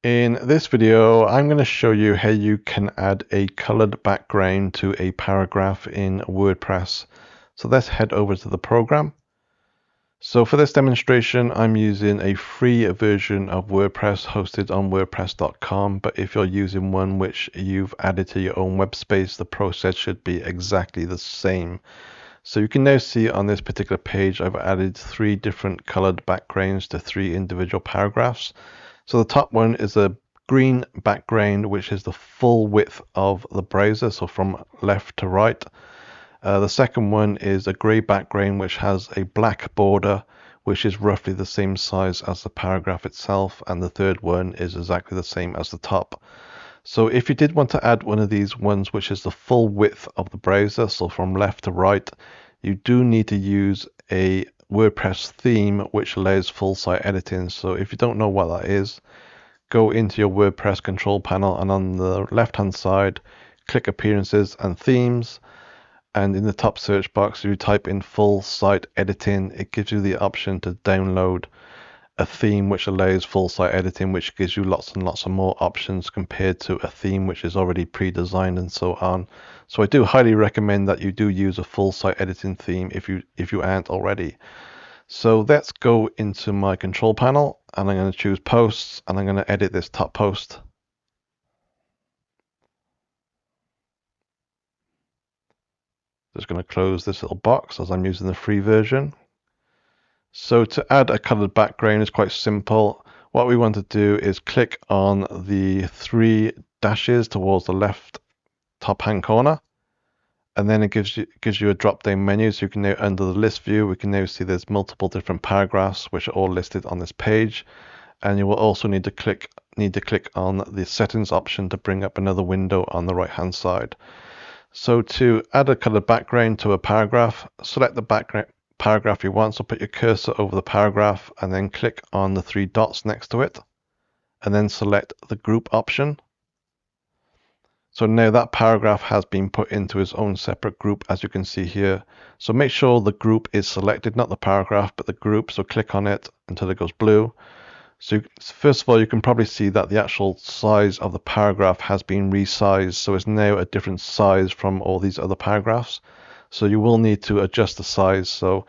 In this video, I'm going to show you how you can add a colored background to a paragraph in WordPress. So let's head over to the program. So for this demonstration, I'm using a free version of WordPress hosted on WordPress.com. But if you're using one which you've added to your own web space, the process should be exactly the same. So you can now see on this particular page, I've added 3 different colored backgrounds to 3 individual paragraphs. So the top one is a green background, which is the full width of the browser, so from left to right. The second one is a gray background, which has a black border, which is roughly the same size as the paragraph itself. And the third one is exactly the same as the top. So if you did want to add one of these ones, which is the full width of the browser, so from left to right, you do need to use a WordPress theme which allows full site editing. So if you don't know what that is, go into your WordPress control panel, and on the left hand side click appearances and themes, and in the top search box you type in full site editing. It gives you the option to download a theme which allows full site editing, which gives you lots and lots of more options compared to a theme which is already pre-designed and so on. So I do highly recommend that you do use a full site editing theme if you aren't already. So let's go into my control panel, and I'm going to choose posts, and I'm going to edit this top post. Just going to close this little box as I'm using the free version. So to add a colored background is quite simple. What we want to do is click on the 3 dashes towards the left top hand corner, and then it gives you a drop down menu. So you can now, under the list view, we can now see there's multiple different paragraphs which are all listed on this page, and you will also need to click on the settings option to bring up another window on the right hand side. So to add a colored background to a paragraph, select the background paragraph you want, so put your cursor over the paragraph and then click on the 3 dots next to it, and then select the group option. So now that paragraph has been put into its own separate group, as you can see here. So make sure the group is selected, not the paragraph, but the group. So click on it until it goes blue. So first of all, you can probably see that the actual size of the paragraph has been resized. So it's now a different size from all these other paragraphs. So you will need to adjust the size. So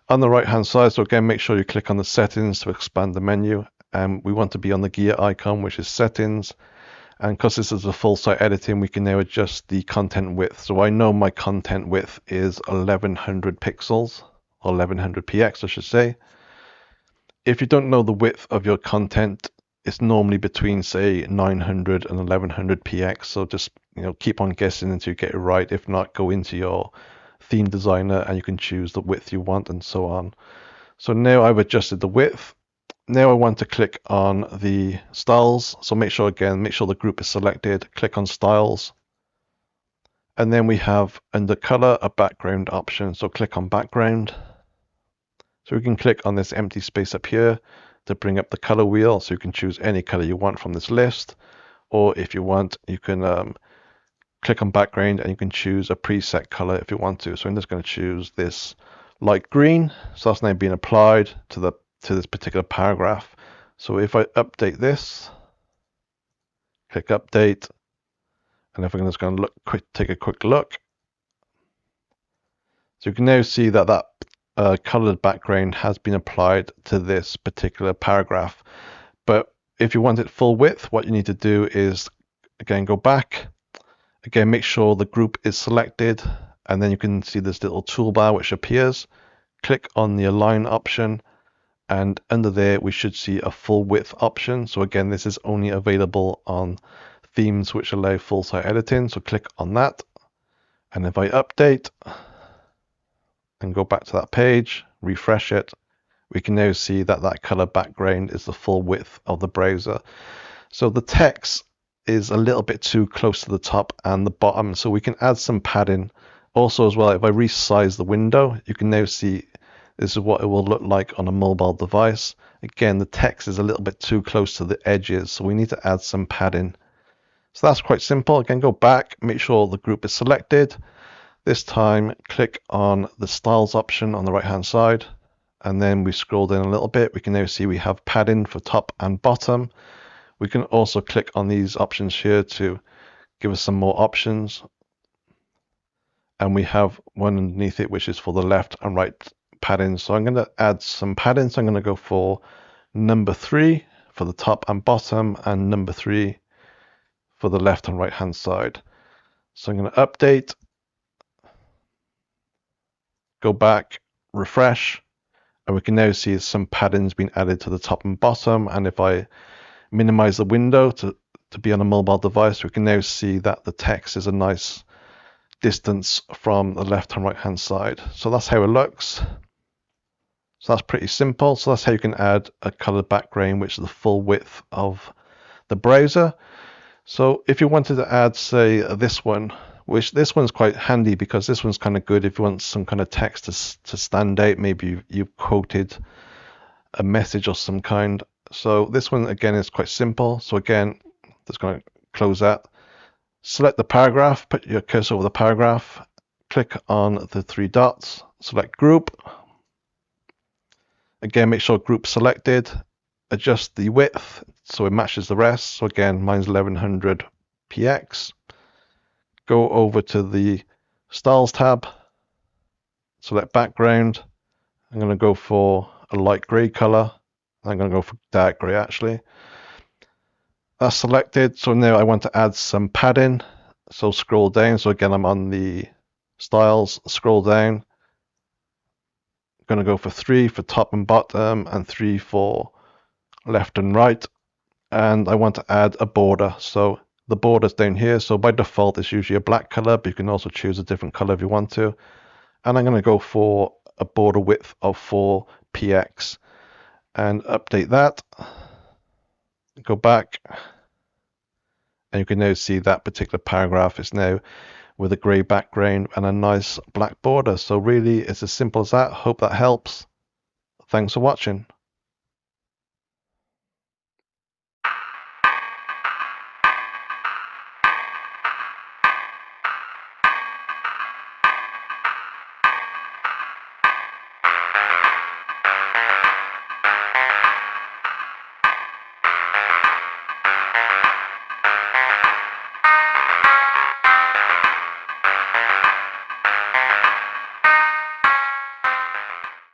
on the right hand side, so again, make sure you click on the settings to expand the menu. And we want to be on the gear icon, which is settings. And because this is a full site editing, we can now adjust the content width. So I know my content width is 1100 pixels, or 1100 px, I should say. If you don't know the width of your content, it's normally between, say, 900 and 1100 px. So just keep on guessing until you get it right. If not, go into your theme designer and you can choose the width you want and so on. So now I've adjusted the width. Now I want to click on the styles. So make sure the group is selected. Click on styles. And then we have under color a background option. So click on background. So we can click on this empty space up here to bring up the color wheel. So you can choose any color you want from this list. Or if you want, you can click on background and you can choose a preset color if you want to. So I'm just going to choose this light green. So that's now being applied to this particular paragraph. So if I update this, click update, and if I'm just going to take a quick look, so you can now see that colored background has been applied to this particular paragraph. But if you want it full width, what you need to do is again go back, again make sure the group is selected, and then you can see this little toolbar which appears. Click on the align option, and under there we should see a full width option. So again, this is only available on themes which allow full site editing. So click on that, and if I update and go back to that page, refresh it, we can now see that color background is the full width of the browser. So the text is a little bit too close to the top and the bottom, so we can add some padding. Also as well, if I resize the window, you can now see this is what it will look like on a mobile device. Again, the text is a little bit too close to the edges, so we need to add some padding. So that's quite simple. Again, go back, make sure the group is selected. This time, click on the styles option on the right hand side, and then we scroll down a little bit. We can now see we have padding for top and bottom. We can also click on these options here to give us some more options. And we have one underneath it, which is for the left and right padding. So I'm going to add some padding. So I'm going to go for number 3 for the top and bottom, and number 3 for the left and right hand side. So I'm going to update, go back, refresh, and we can now see some padding's been added to the top and bottom. And if I minimize the window to be on a mobile device, we can now see that the text is a nice distance from the left and right hand side. So that's how it looks. So that's pretty simple. So that's how you can add a colored background, which is the full width of the browser. So if you wanted to add, say, this one, which this one's quite handy because this one's kind of good if you want some kind of text to stand out. Maybe you've quoted a message of some kind. So this one, again, is quite simple. So again, just going to close that. Select the paragraph, put your cursor over the paragraph, click on the 3 dots, select group. Again, make sure group selected, adjust the width so it matches the rest. So again, mine's 1100 px. Go over to the styles tab, select background. I'm going to go for a light gray color. I'm going to go for dark gray actually. That's selected. So now I want to add some padding. So scroll down. So again, I'm on the styles, scroll down. I'm going to go for 3 for top and bottom and 3 for left and right. And I want to add a border. So the border's down here. So by default, it's usually a black color, but you can also choose a different color if you want to. And I'm going to go for a border width of 4 px and update that. Go back. And you can now see that particular paragraph is now with a grey background and a nice black border. So really, it's as simple as that. Hope that helps. Thanks for watching.